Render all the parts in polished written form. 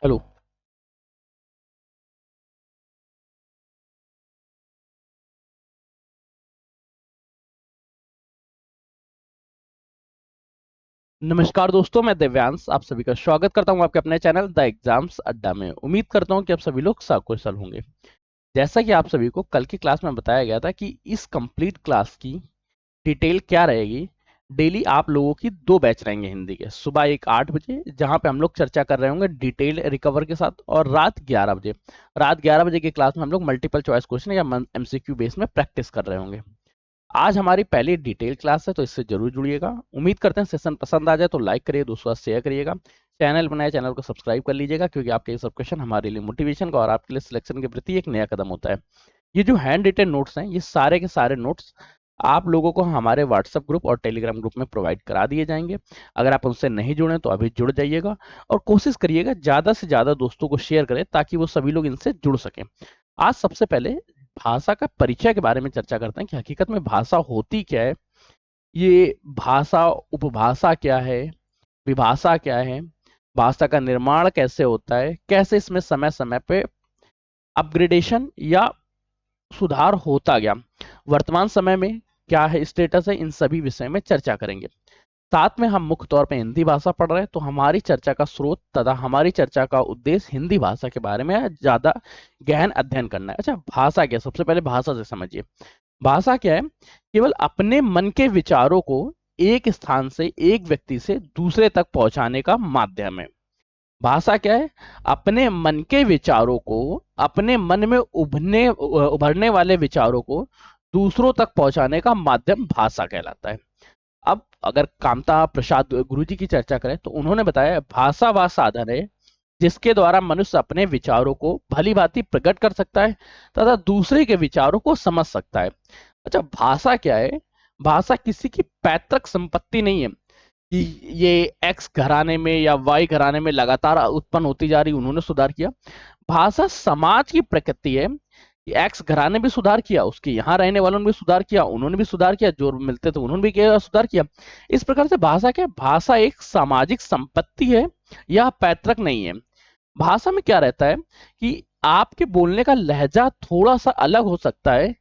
Hello. नमस्कार दोस्तों, मैं दिव्यांश आप सभी का स्वागत करता हूं आपके अपने चैनल द एग्जाम्स अड्डा में। उम्मीद करता हूं कि आप सभी लोग सकुशल होंगे। जैसा कि आप सभी को कल की क्लास में बताया गया था कि इस कंप्लीट क्लास की डिटेल क्या रहेगी। डेली आप लोगों की दो बैच रहेंगे हिंदी के। सुबह एक 8 बजे जहां पे हम लोग चर्चा कर रहे होंगे डिटेल रिकवर के साथ, और रात 11 बजे की क्लास में हम लोग मल्टीपल चॉइस क्वेश्चन या एमसीक्यू बेस में प्रैक्टिस कर रहे होंगे। आज हमारी पहली डिटेल क्लास है, तो इससे जरूर जुड़िएगा। उम्मीद करते हैं सेशन पसंद आ जाए तो लाइक करिए, दोस्तों से शेयर करिएगा। चैनल बनाए, चैनल को सब्सक्राइब कर लीजिएगा, क्योंकि आपके ये सब क्वेश्चन हमारे लिए मोटिवेशन का और आपके लिए सिलेक्शन के प्रति एक नया कदम होता है। ये जो हैंड रिटेन नोट्स हैं, ये सारे के सारे नोट्स आप लोगों को हमारे व्हाट्सएप ग्रुप और टेलीग्राम ग्रुप में प्रोवाइड करा दिए जाएंगे। अगर आप उनसे नहीं जुड़े तो अभी जुड़ जाइएगा, और कोशिश करिएगा ज्यादा से ज्यादा दोस्तों को शेयर करें ताकि वो सभी लोग इनसे जुड़ सकें। आज सबसे पहले भाषा का परिचय के बारे में चर्चा करते हैं कि हकीकत में भाषा होती क्या है। ये भाषा उपभाषा क्या है, विभाषा क्या है, भाषा का निर्माण कैसे होता है, कैसे इसमें समय समय पे अपग्रेडेशन या सुधार होता गया, वर्तमान समय में क्या है स्टेटस है, इन सभी विषय में चर्चा करेंगे। साथ में हम मुख्य तौर पे हिंदी भाषा पढ़ रहे हैं, तो हमारी चर्चा का स्रोत तथा हमारी चर्चा का उद्देश्य हिंदी भाषा के बारे में ज्यादा गहन अध्ययन करना है। अच्छा, भाषा क्या? सबसे पहले भाषा से समझिए। भाषा क्या है? केवल अपने मन के विचारों को एक स्थान से, एक व्यक्ति से दूसरे तक पहुंचाने का माध्यम है। भाषा क्या है? अपने मन के विचारों को, अपने मन में उभरने वाले विचारों को दूसरों तक पहुंचाने का माध्यम भाषा कहलाता है। अब अगर कामता प्रसाद गुरु जी की चर्चा करें तो उन्होंने बताया, भाषा वह साधन है जिसके द्वारा मनुष्य अपने विचारों को भली भांति प्रकट कर सकता है तथा दूसरे के विचारों को समझ सकता है। अच्छा, भाषा क्या है? भाषा किसी की पैतृक संपत्ति नहीं है कि ये एक्स घराने में या वाई घराने में लगातार उत्पन्न होती जा रही, उन्होंने सुधार किया। भाषा समाज की प्रकृति है। एक्स घराने ने भी सुधार किया, उसके यहाँ रहने वालों ने भी सुधार किया, उन्होंने भी सुधार किया, जो मिलते थे उन्होंने भी सुधार किया। इस प्रकार से भाषा क्या है? भाषा एक सामाजिक संपत्ति है, यह पैतृक नहीं है। भाषा में क्या रहता है कि आपके बोलने का लहजा थोड़ा सा अलग हो सकता है,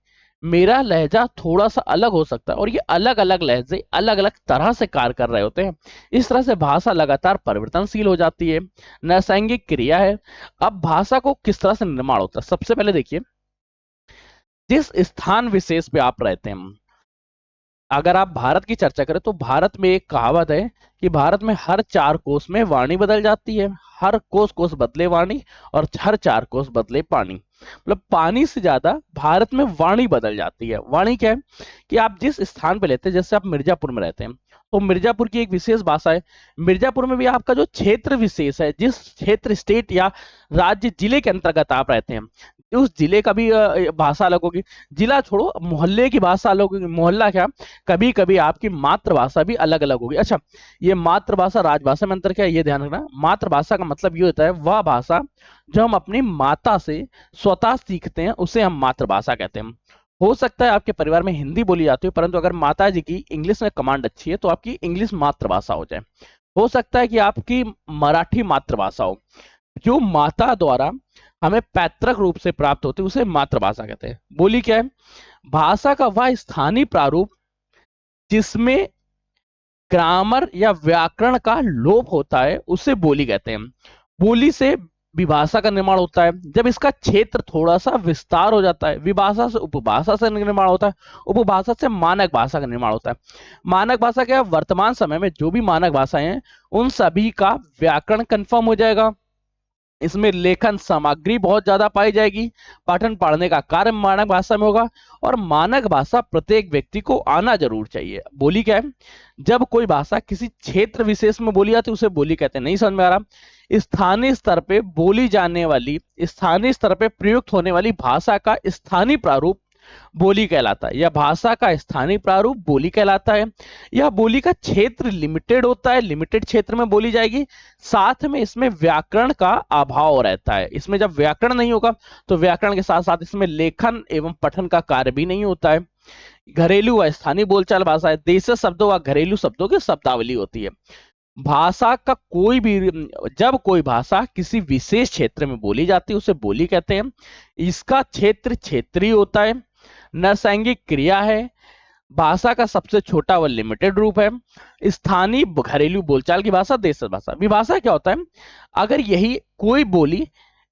मेरा लहजा थोड़ा सा अलग हो सकता है, और ये अलग अलग लहजे अलग अलग तरह से कार्य कर रहे होते हैं। इस तरह से भाषा लगातार परिवर्तनशील हो जाती है, नैसर्गिक क्रिया है। अब भाषा को किस तरह से निर्माण होता है, सबसे पहले देखिए, जिस स्थान विशेष पे आप रहते हैं। अगर आप भारत की चर्चा करें तो भारत में एक कहावत है कि भारत में हर 4 कोस में वाणी बदल जाती है। हर कोस कोस बदले वाणी, और हर 4 कोस बदले पानी। मतलब पानी से ज्यादा भारत में वाणी बदल जाती है। वाणी क्या है कि आप जिस स्थान पे लेते हैं, जैसे आप मिर्जापुर में रहते हैं तो मिर्जापुर की एक विशेष भाषा है। मिर्जापुर में भी आपका जो क्षेत्र विशेष है, जिस क्षेत्र स्टेट या राज्य जिले के अंतर्गत आप रहते हैं, उस जिले का भी भाषा अलग होगी। जिला छोड़ो, मोहल्ले की भाषा अलग होगी। मोहल्ला क्या, कभी कभी आपकी मातृभाषा भी अलग अलग होगी। अच्छा, ये मातृभाषा राजभाषा में अंतर क्या है, ये ध्यान रखना। मातृभाषा का मतलब ये होता है वह भाषा जो हम अपनी माता से स्वतः सीखते हैं, उसे हम मातृभाषा कहते हैं। हो सकता है आपके परिवार में हिंदी बोली जाती है, परंतु अगर माता जी की इंग्लिश में कमांड अच्छी है तो आपकी इंग्लिश मातृभाषा हो जाए। हो सकता है कि आपकी मराठी मातृभाषा हो। जो माता द्वारा हमें पैतृक रूप से प्राप्त होती है उसे मातृभाषा कहते हैं। बोली क्या है? भाषा का वह स्थानीय प्रारूप जिसमें ग्रामर या व्याकरण का लोप होता है, उसे बोली कहते हैं। बोली से विभाषा का निर्माण होता है जब इसका क्षेत्र थोड़ा सा विस्तार हो जाता है। विभाषा से उपभाषा से निर्माण होता है। उपभाषा से मानक भाषा का निर्माण होता है। मानक भाषा क्या है? वर्तमान समय में जो भी मानक भाषाएं हैं उन सभी का व्याकरण कंफर्म हो जाएगा। इसमें लेखन सामग्री बहुत ज्यादा पाई जाएगी। पठन पढ़ने का कार्य मानक भाषा में होगा, और मानक भाषा प्रत्येक व्यक्ति को आना जरूर चाहिए। बोली क्या है? जब कोई भाषा किसी क्षेत्र विशेष में बोली जाती है उसे बोली कहते हैं। नहीं समझ में आ रहा? स्थानीय स्तर पे बोली जाने वाली, स्थानीय स्तर पे प्रयुक्त होने वाली भाषा का स्थानीय प्रारूप बोली कहलाता है। यह भाषा का स्थानीय प्रारूप बोली कहलाता है। यह बोली का क्षेत्र लिमिटेड होता है, लिमिटेड क्षेत्र में बोली जाएगी। साथ में इसमें व्याकरण का अभाव रहता है। इसमें जब व्याकरण नहीं होगा तो व्याकरण के साथ साथ इसमें लेखन एवं पठन का कार्य भी नहीं होता है। घरेलू व स्थानीय बोलचाल भाषा है। देशी शब्दों व घरेलू शब्दों की शब्दावली होती है। भाषा का कोई भी, जब कोई भाषा किसी विशेष क्षेत्र में बोली जाती है उसे बोली कहते हैं। इसका क्षेत्र क्षेत्रीय होता है। नरसैंगिक क्रिया है। भाषा का सबसे छोटा व लिमिटेड रूप है। स्थानीय घरेलू बोलचाल की भाषा, देशज भाषा। विभाषा क्या होता है? अगर यही कोई बोली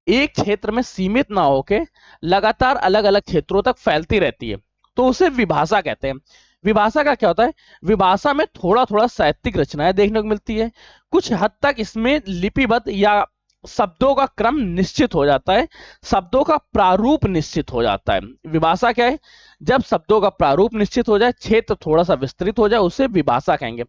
एक क्षेत्र में सीमित ना होके लगातार अलग अलग क्षेत्रों तक फैलती रहती है तो उसे विभाषा कहते हैं। विभाषा का क्या होता है? विभाषा में थोड़ा थोड़ा साहित्यिक रचनाएं देखने को मिलती है। कुछ हद तक इसमें लिपिबद्ध या शब्दों का क्रम निश्चित हो जाता है, शब्दों का प्रारूप निश्चित हो जाता है। विभाषा क्या है? जब शब्दों का प्रारूप निश्चित हो जाए, क्षेत्र थोड़ा सा विस्तृत हो जाए, उसे विभाषा कहेंगे।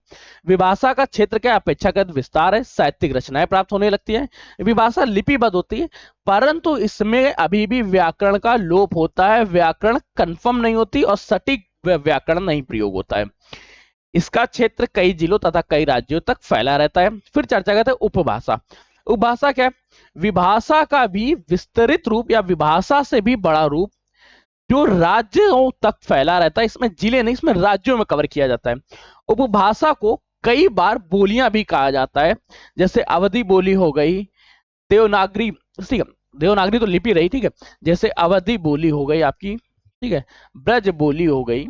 विभाषा का क्षेत्र क्या? अपेक्षाकृत विस्तार है, साहित्यिक रचनाएं प्राप्त होने लगती है। विभाषा लिपिबद्ध होती है, परंतु इसमें अभी भी व्याकरण का लोप होता है, व्याकरण कंफर्म नहीं होती और सटीक व्याकरण नहीं प्रयोग होता है। इसका क्षेत्र कई जिलों तथा कई राज्यों तक फैला रहता है। फिर चर्चा करते हैं उपभाषा। उपभाषा क्या है? विभाषा का भी विस्तृत रूप या विभाषा से भी बड़ा रूप जो राज्यों तक फैला रहता है। इसमें जिले नहीं, इसमें राज्यों में कवर किया जाता है। उपभाषा को कई बार बोलियां भी कहा जाता है, जैसे अवधि बोली हो गई, देवनागरी, ठीक है, देवनागरी तो लिपि रही, ठीक है, जैसे अवधि बोली हो गई आपकी, ठीक है, ब्रज बोली हो गई।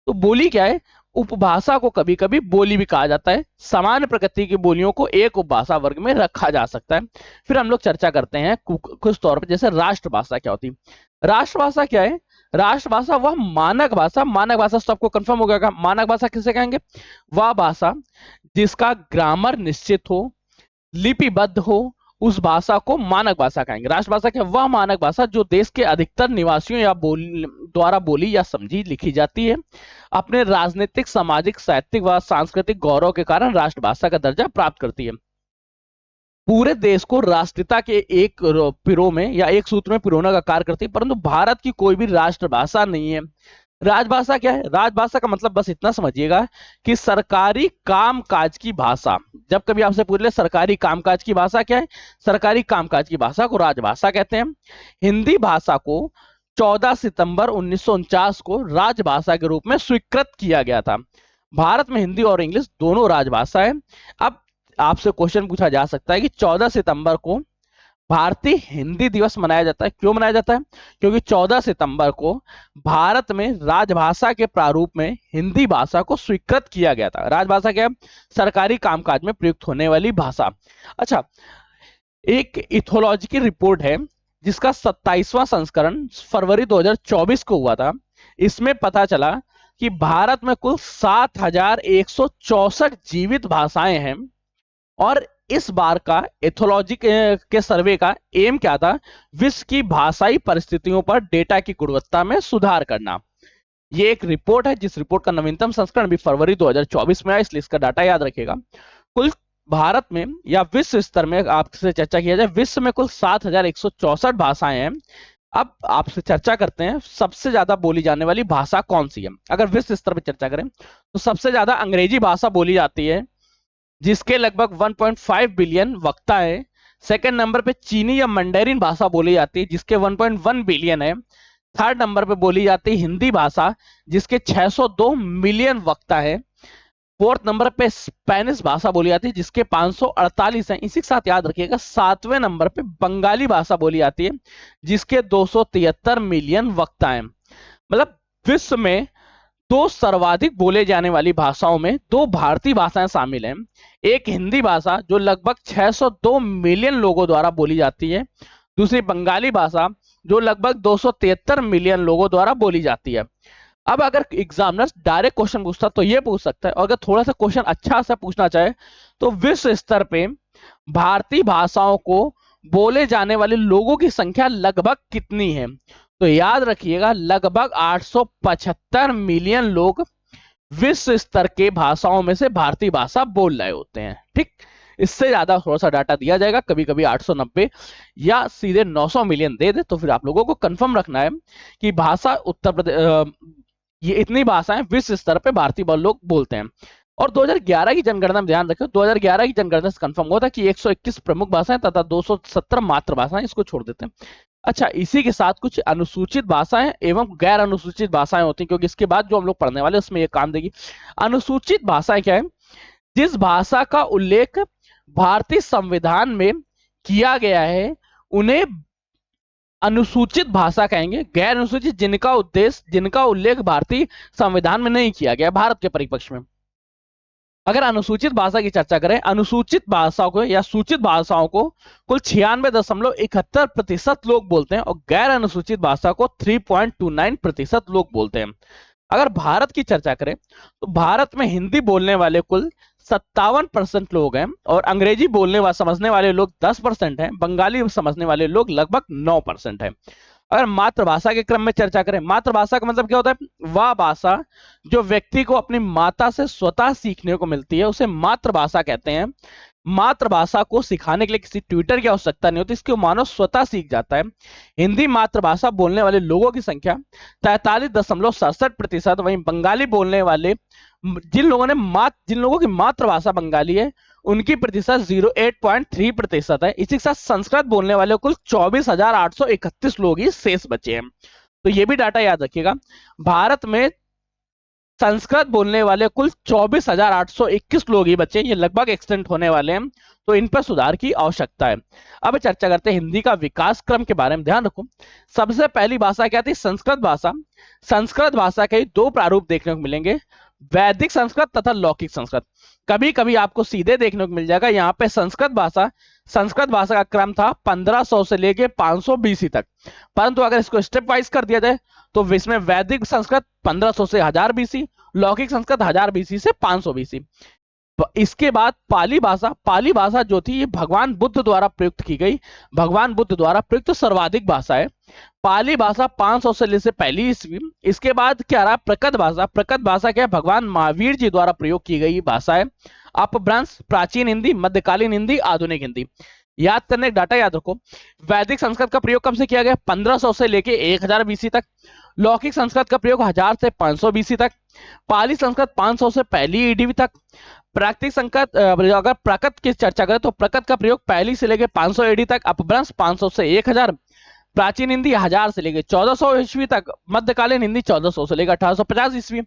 तो बोली क्या है? उपभाषा को कभी कभी बोली भी कहा जाता है। सामान्य प्रकृति की बोलियों को एक उपभाषा वर्ग में रखा जा सकता है। फिर हम लोग चर्चा करते हैं कुछ तौर पर, जैसे राष्ट्रभाषा क्या होती है। राष्ट्रभाषा क्या है? राष्ट्रभाषा वह मानक भाषा, मानक भाषा तो आपको कंफर्म हो गया, मानक भाषा किसे कहेंगे? वह भाषा जिसका ग्रामर निश्चित हो, लिपिबद्ध हो, उस भाषा को मानक भाषा कहेंगे। राष्ट्रभाषा क्या? वह मानक भाषा जो देश के अधिकतर निवासियों या द्वारा बोली या समझी लिखी जाती है। अपने राजनीतिक, सामाजिक, साहित्यिक व सांस्कृतिक गौरव के कारण राष्ट्रभाषा का दर्जा प्राप्त करती है। पूरे देश को राष्ट्रीयता के एक पिरो में या एक सूत्र में पिरोने का कार्य करती है, परंतु भारत की कोई भी राष्ट्रभाषा नहीं है। राजभाषा क्या है? राजभाषा का मतलब बस इतना समझिएगा कि सरकारी कामकाज की भाषा। जब कभी आपसे पूछ ले सरकारी कामकाज की भाषा क्या है, सरकारी कामकाज की भाषा को राजभाषा कहते हैं। हिंदी भाषा को 14 सितंबर 1949 को राजभाषा के रूप में स्वीकृत किया गया था। भारत में हिंदी और इंग्लिश दोनों राजभाषा है। अब आपसे क्वेश्चन पूछा जा सकता है कि 14 सितंबर को भारतीय हिंदी दिवस मनाया जाता है। क्यों मनाया जाता है? क्योंकि 14 सितंबर को भारत में राजभाषा के प्रारूप में हिंदी भाषा को स्वीकृत किया गया था। राजभाषा क्या है? सरकारी कामकाज में प्रयुक्त होने वाली भाषा। अच्छा, एक इथोलॉजी की रिपोर्ट है जिसका 27वां संस्करण फरवरी 2024 को हुआ था। इसमें पता चला कि भारत में कुल 7164 जीवित भाषाएं हैं और इस बार का एथोलॉजी के सर्वे का एम क्या था? विश्व की भाषाई परिस्थितियों पर डेटा की गुणवत्ता में सुधार करना। ये एक रिपोर्ट है जिस रिपोर्ट का नवीनतम संस्करण भी फरवरी 2024 में आया, इसलिए इसका डाटा याद रखिएगा। कुल भारत में या विश्व स्तर में आपसे चर्चा किया जाए, विश्व में कुल 7164 भाषाएं हैं। अब आपसे चर्चा करते हैं सबसे ज्यादा बोली जाने वाली भाषा कौन सी है। अगर विश्व स्तर पर चर्चा करें तो सबसे ज्यादा अंग्रेजी भाषा बोली जाती है जिसके लगभग 1.5 बिलियन वक्ता है। सेकंड नंबर पे चीनी या मंडेरिन भाषा बोली जाती है जिसके 1.1 बिलियन है। थर्ड नंबर पे बोली जाती है हिंदी भाषा जिसके 602 मिलियन वक्ता है। फोर्थ नंबर पे स्पेनिश भाषा बोली जाती है जिसके 548 है। इसी के साथ याद रखिएगा सातवें नंबर पे बंगाली भाषा बोली जाती है जिसके 273 मिलियन वक्ता है। मतलब विश्व में दो सर्वाधिक बोले जाने वाली भाषाओं में दो भारतीय भाषाएं शामिल हैं। एक हिंदी भाषा जो लगभग 602 मिलियन लोगों द्वारा बोली जाती है, दूसरी बंगाली भाषा जो लगभग 273 मिलियन लोगों द्वारा बोली जाती है। अब अगर एग्जामिनर डायरेक्ट क्वेश्चन पूछता तो ये पूछ सकता है, और अगर थोड़ा सा क्वेश्चन अच्छा सा पूछना चाहे तो विश्व स्तर पे भारतीय भाषाओं को बोले जाने वाले लोगों की संख्या लगभग कितनी है? तो याद रखिएगा लगभग 875 मिलियन लोग विश्व स्तर के भाषाओं में से भारतीय भाषा बोल रहे होते हैं। ठीक, इससे ज्यादा थोड़ा सा डाटा दिया जाएगा, कभी कभी 890 या सीधे 900 मिलियन दे दे, तो फिर आप लोगों को कंफर्म रखना है कि भाषा उत्तर प्रदेश, ये इतनी भाषाएं विश्व स्तर पे भारतीय लोग बोलते हैं। और 2011 की जनगणना में ध्यान रखें, 2011 की जनगणना से कंफर्म हुआ था कि 121 प्रमुख भाषाएं तथा 270 मातृभाषाएं, इसको छोड़ देते हैं। अच्छा, इसी के साथ कुछ अनुसूचित भाषाएं एवं गैर अनुसूचित भाषाएं होती हैं, क्योंकि इसके बाद जो हम लोग पढ़ने वाले उसमें ये काम देगी। अनुसूचित भाषाएं क्या है? जिस भाषा का उल्लेख भारतीय संविधान में किया गया है उन्हें अनुसूचित भाषा कहेंगे। गैर अनुसूचित जिनका उल्लेख भारतीय संविधान में नहीं किया गया भारत के परिप्रेक्ष्य में। अगर अनुसूचित भाषा की चर्चा करें, अनुसूचित भाषाओं को या सूचित भाषाओं को कुल 96.71% लोग बोलते हैं और गैर अनुसूचित भाषा को 3.29% लोग बोलते हैं। अगर भारत की चर्चा करें तो भारत में हिंदी बोलने वाले कुल 57% लोग हैं और अंग्रेजी बोलने व समझने वाले लोग 10% हैं, बंगाली समझने वाले लोग लगभग 9% हैं। अगर मातृभाषा के क्रम में चर्चा करें, मातृभाषा का मतलब क्या होता है? वह भाषा जो व्यक्ति को अपनी माता से स्वतः सीखने को मिलती है उसे मातृभाषा कहते हैं। मातृभाषा को सिखाने के लिए किसी ट्यूटर की आवश्यकता नहीं होती, इसको मानव स्वतः सीख जाता है। हिंदी मातृभाषा बोलने वाले लोगों की संख्या 43.67%, वहीं बंगाली बोलने वाले जिन लोगों की मातृभाषा बंगाली है उनकी प्रतिशत 08.3% है। इसी के साथ संस्कृत बोलने वाले कुल 24,831 लोग ही शेष बचे हैं। तो ये भी डाटा याद रखिएगा, भारत में संस्कृत बोलने वाले कुल 24,821 लोग ही बचे, ये लगभग एक्सटेंट होने वाले हैं, तो इन पर सुधार की आवश्यकता है। अब चर्चा करते हैं हिंदी का विकास क्रम के बारे में। ध्यान रखो, सबसे पहली भाषा क्या थी? संस्कृत भाषा। संस्कृत भाषा के दो प्रारूप देखने को मिलेंगे, वैदिक संस्कृत तथा लौकिक संस्कृत। कभी कभी आपको सीधे देखने को मिल जाएगा यहाँ पे संस्कृत भाषा का क्रम था 1500 से लेके 500 बीसी तक, परंतु अगर इसको स्टेप वाइज कर दिया जाए तो इसमें वैदिक संस्कृत 1500 से 1000 बीसी, लौकिक संस्कृत 1000 बीसी से 500 बीसी। इसके बाद पाली भाषा जो थी ये भगवान बुद्ध द्वारा प्रयुक्त की गई, भगवान बुद्ध द्वारा प्रयुक्त सर्वाधिक भाषा है। पाली भाषा 500 से पहली ईस्वी। इसके बाद क्या रहा? प्रकट भाषा क्या है? भगवान महावीर जी द्वारा प्रयोग की गई भाषा है। अपभ्रंश, प्राचीन हिंदी, मध्यकालीन हिंदी, आधुनिक हिंदी। याद करने डाटा याद रखो, वैदिक संस्कृत का प्रयोग कब से किया गया? 1500 से लेके 1000 बीसी तक। लौकिक संस्कृत का प्रयोग 1000 से 500 बीसी तक। पाली संस्कृत 500 से पहली ईडीवी तक। प्राकृतिक संस्कृत, अगर प्रकट की चर्चा करें तो प्रकट का प्रयोग पहली से लेकर 500 एडी तक, अपभ्रंश 500 से 1000, प्राचीन हिंदी 1000 से लेकर 1400 ईस्वी तक, मध्यकालीन हिंदी 1400 से लेकर 1850 ईस्वी।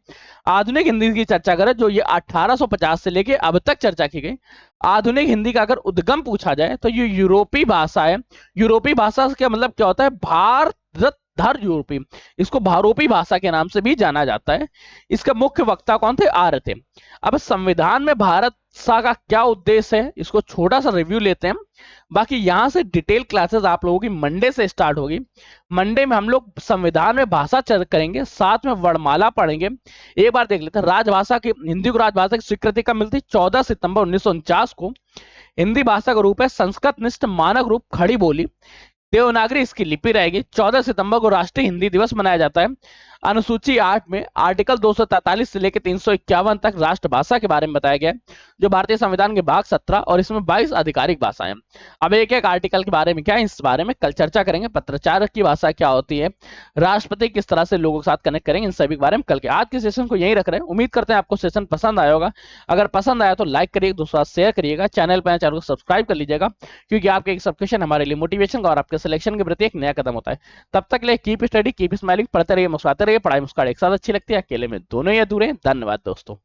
आधुनिक हिंदी की चर्चा करें जो ये 1850 से लेकर अब तक चर्चा की गई। आधुनिक हिंदी का अगर उद्गम पूछा जाए तो ये यूरोपीय भाषा है। यूरोपीय भाषा का मतलब क्या होता है? भारत धर यूरोपी, इसको भारोपी भाषा के नाम से भी जाना जाता है। इसका मुख्य वक्ता कौन थे? आर्य थे। अब संविधान में भारत भाषा का क्या उद्देश्य है, इसको छोटा सा रिव्यू लेते हैं। बाकी यहां से डिटेल क्लासेस आप लोगों की मंडे से स्टार्ट होगी। मंडे में हम लोग संविधान में भाषा चर्चा करेंगे, साथ में वर्णमाला पढ़ेंगे। एक बार देख लेते हैं, राजभाषा की, हिंदी को राजभाषा की स्वीकृति कब मिलती? 14 सितंबर 1949 को। हिंदी भाषा का रूप है संस्कृत निष्ठ मानक रूप खड़ी बोली, देवनागरी इसकी लिपि रहेगी। 14 सितंबर को राष्ट्रीय हिंदी दिवस मनाया जाता है। अनुसूची 8 में आर्टिकल 243 से लेकर 351 तक राष्ट्रभाषा के बारे में बताया गया है, जो भारतीय संविधान के भाग 17, और इसमें 22 आधिकारिक भाषाएं। अब एक एक आर्टिकल के बारे में क्या है, इस बारे में कल चर्चा करेंगे। पत्राचार की भाषा क्या होती है, राष्ट्रपति किस तरह से लोगों के साथ कनेक्ट करेंगे, इन सभी के बारे में कल के। आज के सेशन को यही रख रहे हैं। उम्मीद करते हैं आपको सेशन पसंद आया होगा। अगर पसंद आया तो लाइक करिएगा, दूसरा शेयर करिएगा, चैनल पर चैनल को सब्सक्राइब कर लीजिएगा, क्योंकि आपके एक सब्सक्रिप्शन हमारे लिए मोटिवेशन का और आपके सिलेक्शन के प्रति एक नया कदम होता है। तब तक के लिए कीप स्टडी, कीप स्माइलिंग, पढ़ते रहिए, मुस्कुराते रहिए। पढ़ाई मुस्कुराहट एक साथ अच्छी लगती है, अकेले में दोनों ही अधूरे हैं। धन्यवाद दोस्तों।